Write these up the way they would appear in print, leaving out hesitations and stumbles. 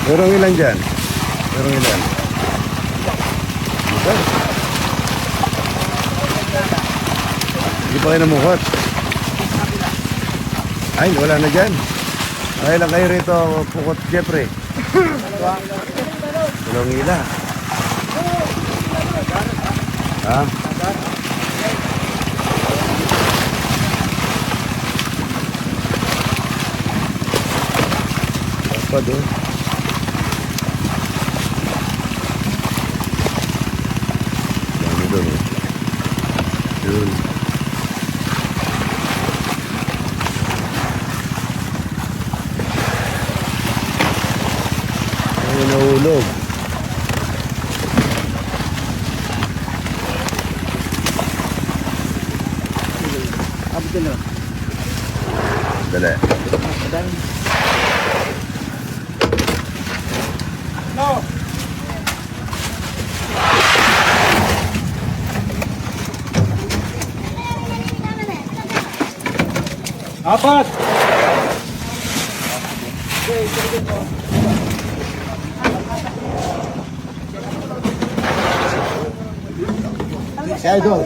Merong ilan dyan? Merong ilan? Okay. Hindi pa kayo namukot. Ay, wala na dyan. Ay lang kayo rito, Pukot Jeffrey. Walang ila. Ha? Apa doon? Dami doon. Yun. Ay, nahulog. Abot na. Dali. No. Apat. Si Idol.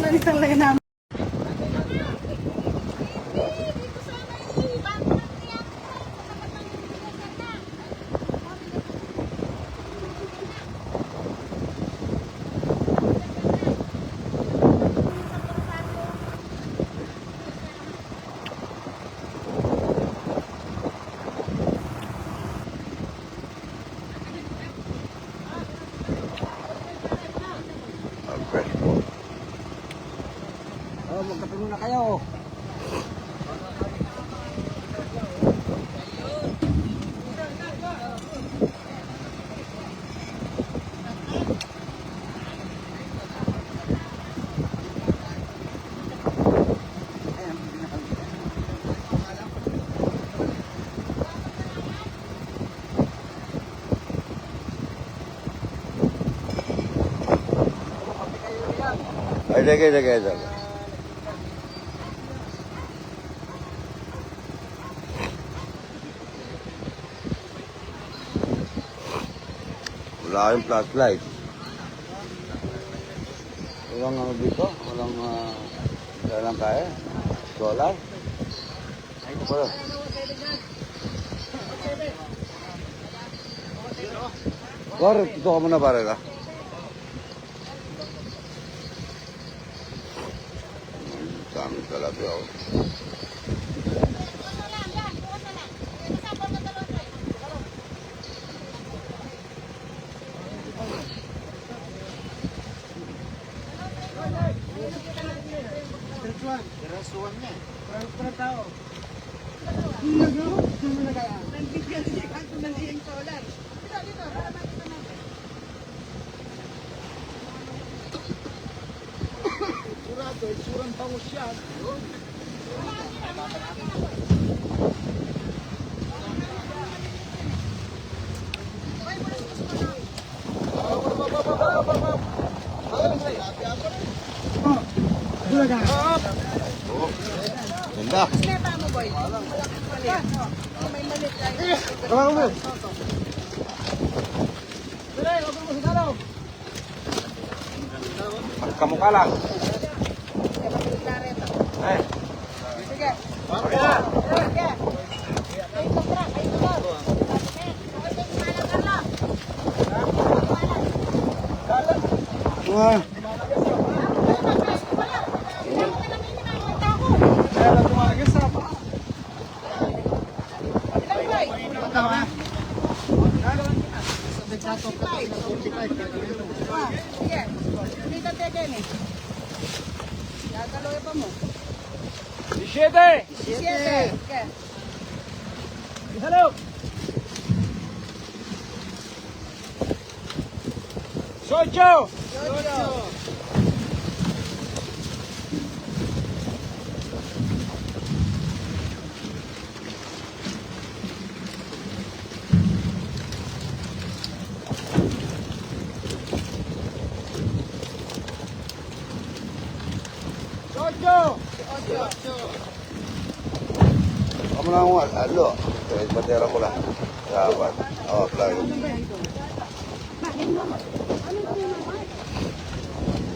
Oh, magkape muna kayo. Ay, lagay. Wala kayong flashlight. Walang ano dito? Walang kaya? Solar? Wala. Pare, ito ka muna pare ka. Dami talaga ako. Dirasuan niya. Para tao. Nagbigyan siya kanto ng iyong solar. Dito, para makita natin. Surado, surang bangus yan. Ganda. Sineta mo, boy. May malit tayo. Magkamukha lang. Eh. Sige. Sige. Sige. Wah. Sige. Dito tayo ni. Gagaloy pa mo. 17. Sige. Hello. 8. Jojo. Kamu lang ako, alo. Batera ko lang. Dapat. Oh, plug.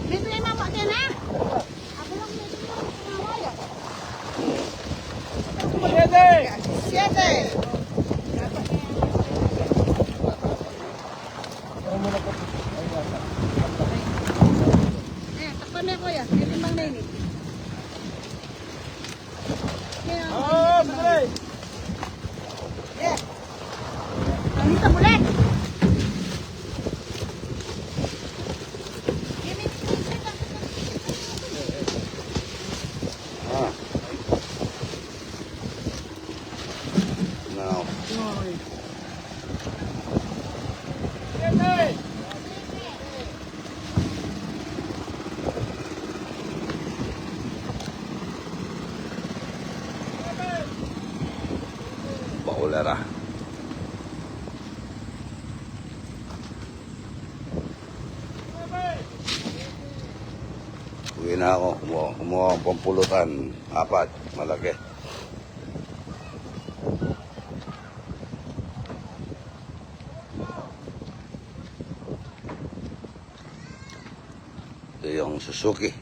Dito yung mama din ha. Ako lang dito yung mama ya. 7. Takpan na ko ya. May limang na ini. Oh, sandali. Dito ulit. Ah. Now. 7. Bakulera. Uwi na ako. Kumuha akong pampulutan. 4. Malaki. Ito yung Suzuki.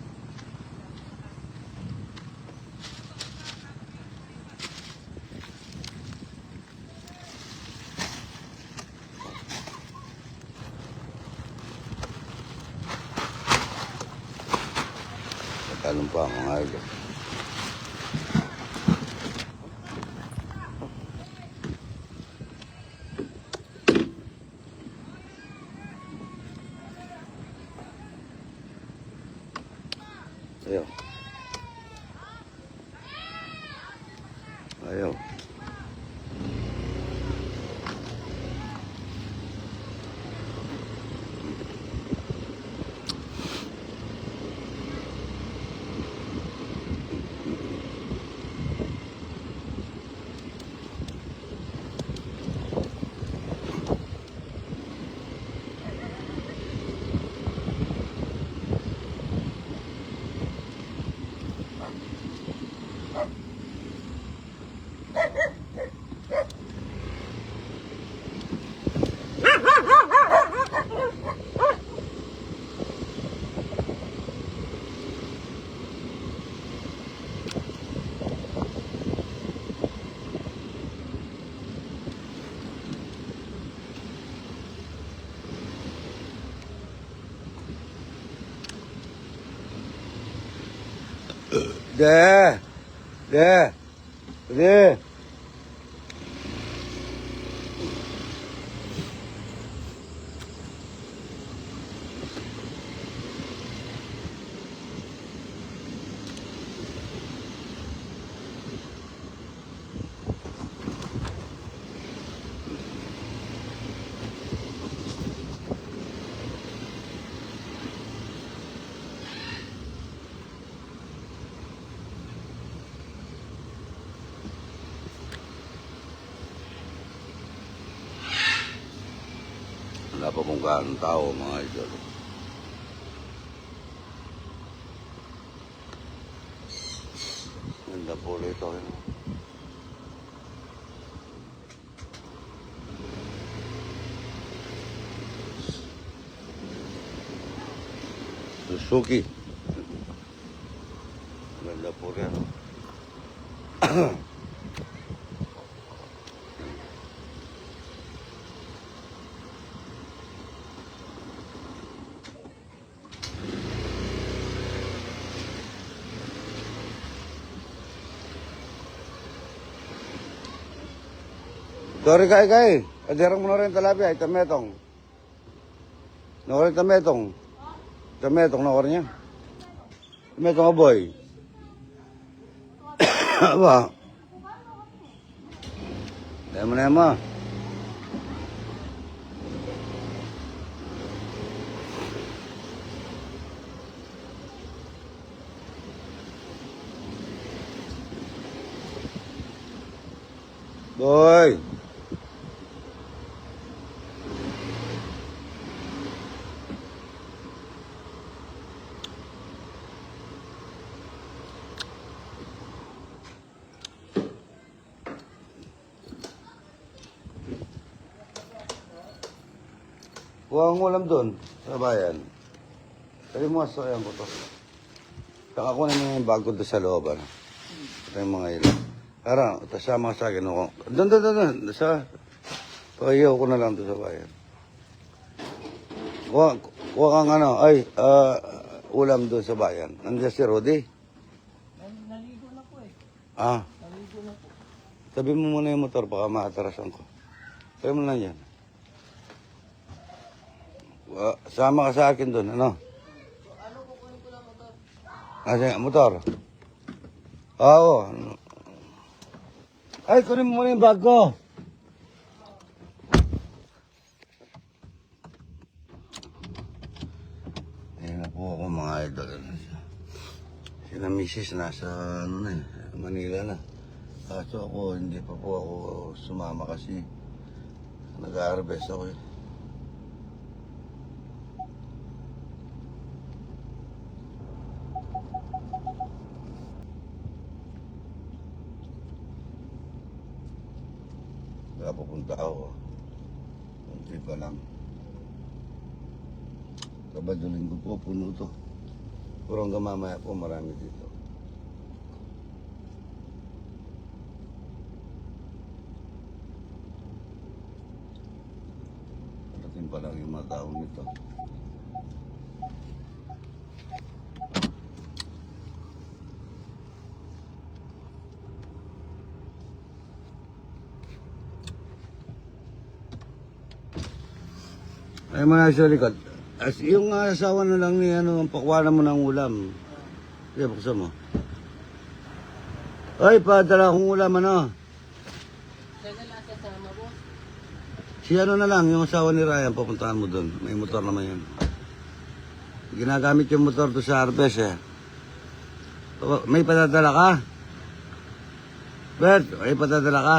Talong pa mga idol. Ayaw. Ayaw. De. De. De. Wala pa kung gaano tao mga idol. Ganda po ito. Suzuki. Ganda po rin. Sorry kay. Adirang mo na rin talabi ay tametong. Nakuha tametong. Tametong nakuha niya. Tametong boy. Ba. Dahil mo na yan mo. Boy. Kuha ang ulam doon, sa bayan. Sabi mo, sasayan ko to. Saka kunin mo yung bag ko doon sa loob, ano. Ito yung mga ilan. Parang, tasama ka sa akin ako. Doon, sa... Pahiyaw ko na lang doon sa bayan. Kuha kang ano, ulam doon sa bayan. Nandiyan si Rudy. Naligo na po eh. Ah, Naligo na po. sabi mo muna yung motor, baka maatarasan ko. Sabi mo na yan. Sama ka sa akin doon, ano? Ano kukunin ko lang motor? Sige, motor. Oo. Ay, kunin mo muna yung bag ko. Ayun na po ako mga idol. Sina misis nasa ano na, Manila na. Kaso ako, hindi pa po ako sumama kasi nag-harvest ako eh. Kaya pupunta ako. Kunti pa lang. Sabado linggo po, puno to. Pero hanggang mamaya po, marami dito. Parating pa lang yung mga tao nito. Ay mga sa likod. As yung asawa na lang ni ano, pakwalan mo ng ulam. Kaya buksan mo. Ay, padala akong ulam ano. Kaya na lang kasama po. Si ano na lang, yung asawa ni Ryan, papuntahan mo doon. May motor naman yan. Ginagamit yung motor to sa harvest eh. May patadala ka? Bert, may patadala ka?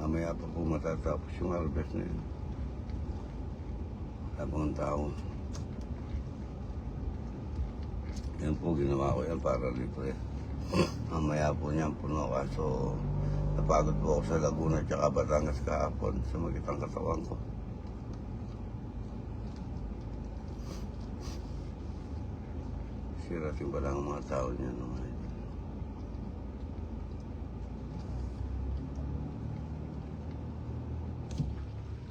Mamaya pa po matatapos yung harvest na yun. Habang ang tao. Yan po, ginawa ko yan para libre. Mamaya po niyan puno kaso napagod po ako sa Laguna at Batangas kahapon sa magitang katawan ko. Sirating pa lang ang mga tao niyan.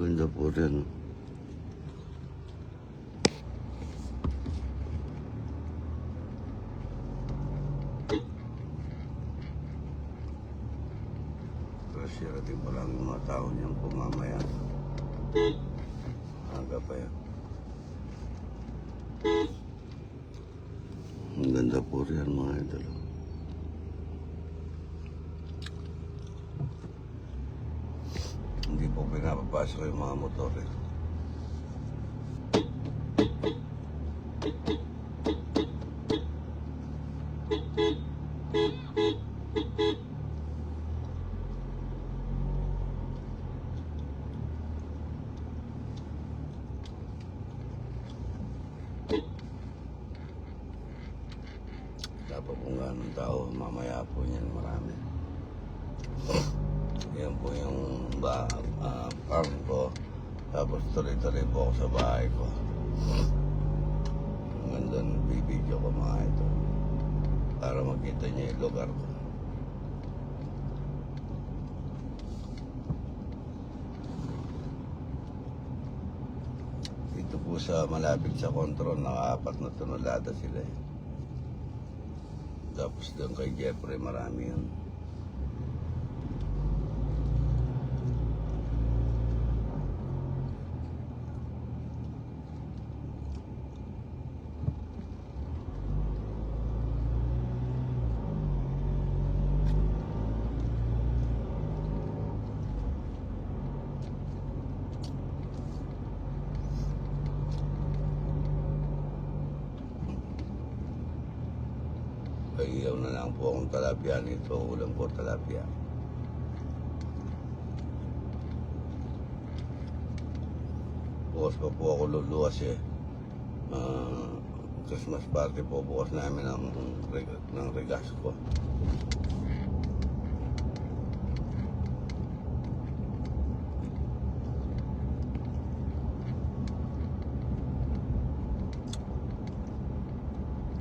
Ganda po rin. Pero sirating pa lang yung mga tao niyan po mamaya. Aga pa yan. Ang ganda po rin mga idol. Hindi po pinapapasok yung mga motor eh. Dapat kung ganun tao, mamaya po niyan marami. Yan po yung farm ko. Tapos tuloy-tuloy po ako sa bahay ko. Ang ganda ng bibidyo ko mga ito. Para makita niyo yung lugar ko. Dito po sa malapit sa control, naka-4 na tunolada sila eh. Tapos doon kay Jeffrey, marami yun. Iyaw na lang po akong talapia nito. Ulam ko talapia. Bukas pa po ako luluwas eh. Christmas party po bukas namin ng regas ko.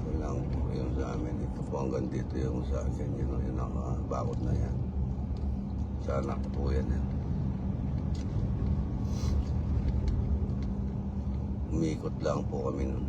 Yun lang po yung sa amin. Ito po hanggang dito yung sa akin. Yun ang bakod na yan. Sa anak ko po yan. Umikot lang po kami nun.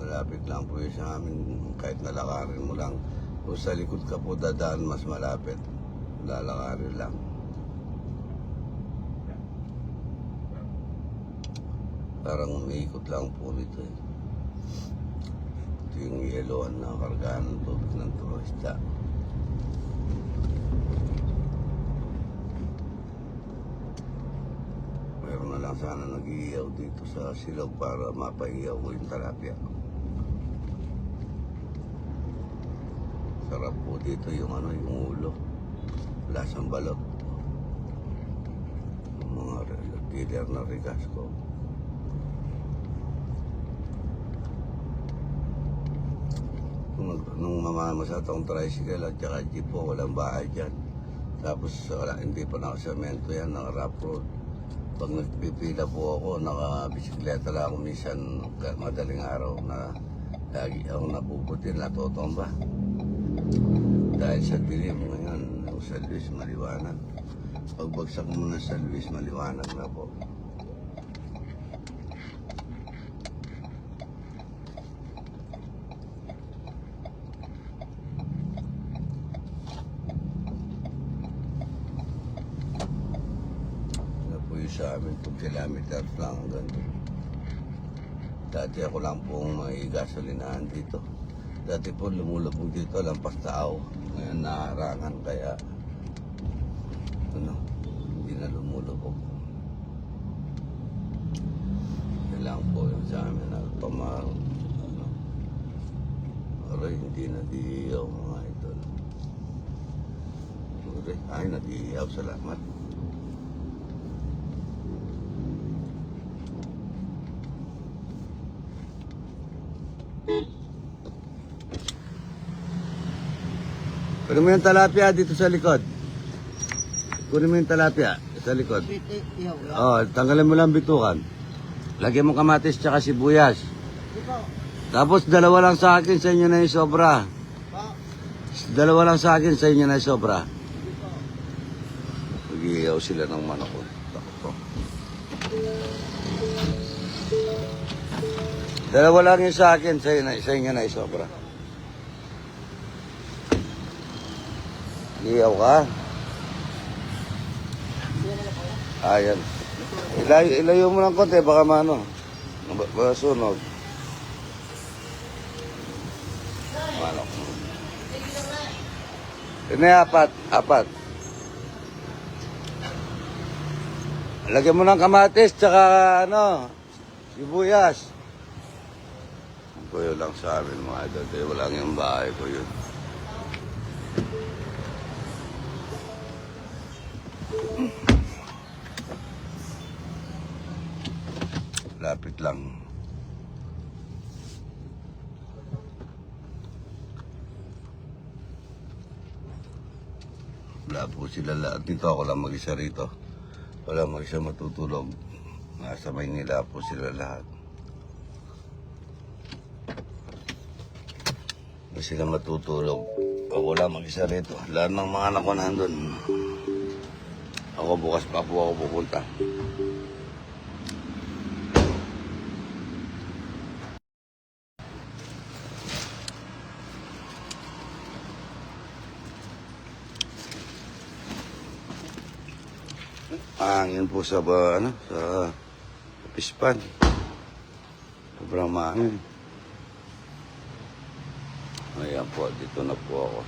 Malapit lang po yun sa amin, kahit nalakarin mo lang. Kung sa likod ka po dadaan, mas malapit. Lalakarin lang. Parang umiikot lang po nito eh. Ito yung yeloan na kargaan ng tubig ng turista. Meron na lang sana nag-iiyaw dito sa silog para mapaiyaw ko yung tilapia. Sarap po dito yung yung ulo. Lasang balot. Yung mga dealer na regas ko. Nung mamamasa itong tricycle at saka jeep po, walang bahay dyan. Tapos hindi pa nakasemento yan, naka-rough road. Pag nagpipila po ako, naka-bisikleta lang ako minsan madaling araw na lagi ako napuputin na totomba. Dahil sa dilim ngayon, yung San Luis maliwanag. Pagbagsak mo na sa Luis, maliwanag na po. Sa amin 2 kilometers lang hanggang doon. Dati ako lang pong may gasolinahan dito. Dati po lumulubog dito, lampas tao. Ngayon naharangan kaya hindi na lumulubog. Yan lang po yung sa amin na pamarong. Aray, hindi nag-iiyaw mga idol. Ay, nag-iiyaw, salamat. Kunin mo yung tilapia dito sa likod. Kunin mo yung tilapia sa likod. Tanggalin mo lang bitukan. Lagyan mo kamatis tsaka sibuyas. Tapos dalawa lang sa akin, sa inyo na yung sobra. Dalawa lang sa akin, sa inyo na yung sobra. Mag-iiyaw sila ng manok. Dalawa lang yung sa akin, sa inyo na yung sobra. Iyaw ka. Ayan. Ilayo mo ng konti, baka maano. Baka sunog. Manok. Ini apat. Lagyan mo ng kamatis, tsaka sibuyas. Kuyo lang sa amin mga idol. Walang yung bahay ko yun. Lapit lang. Wala po sila lahat dito. Ako lang mag-isa rito. Wala mag-isa matutulog. Nasa Maynila po sila lahat. Hindi sila matutulog. Ako lang mag-isa rito. Lahat ng mga anak ko nandun. Ako bukas pa po ako pupunta. Hangin po sa sa Pispan. Sobrang mahangin. Ayan po, dito na po ako.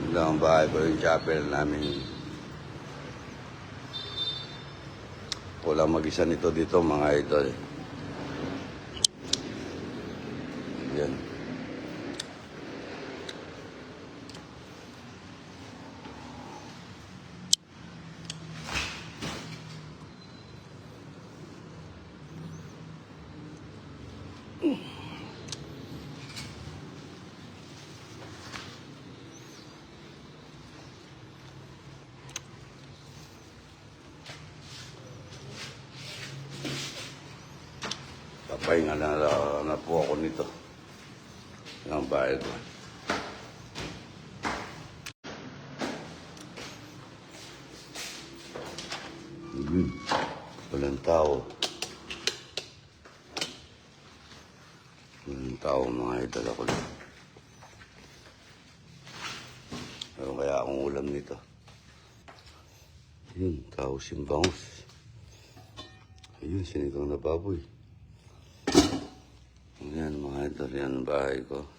Ito ang bahay ko, yung chapel namin. Walang mag-isa nito dito, mga idol. Yan. Papahinga na po ako nito. Ang bahay ko. Walang tao. Walang tao, mga idol ako lang. Ano kaya akong ulam nito? Yun, tao simbangus. Ayun, sinigang na baboy. Yan mga idol, yan ang bahay ko.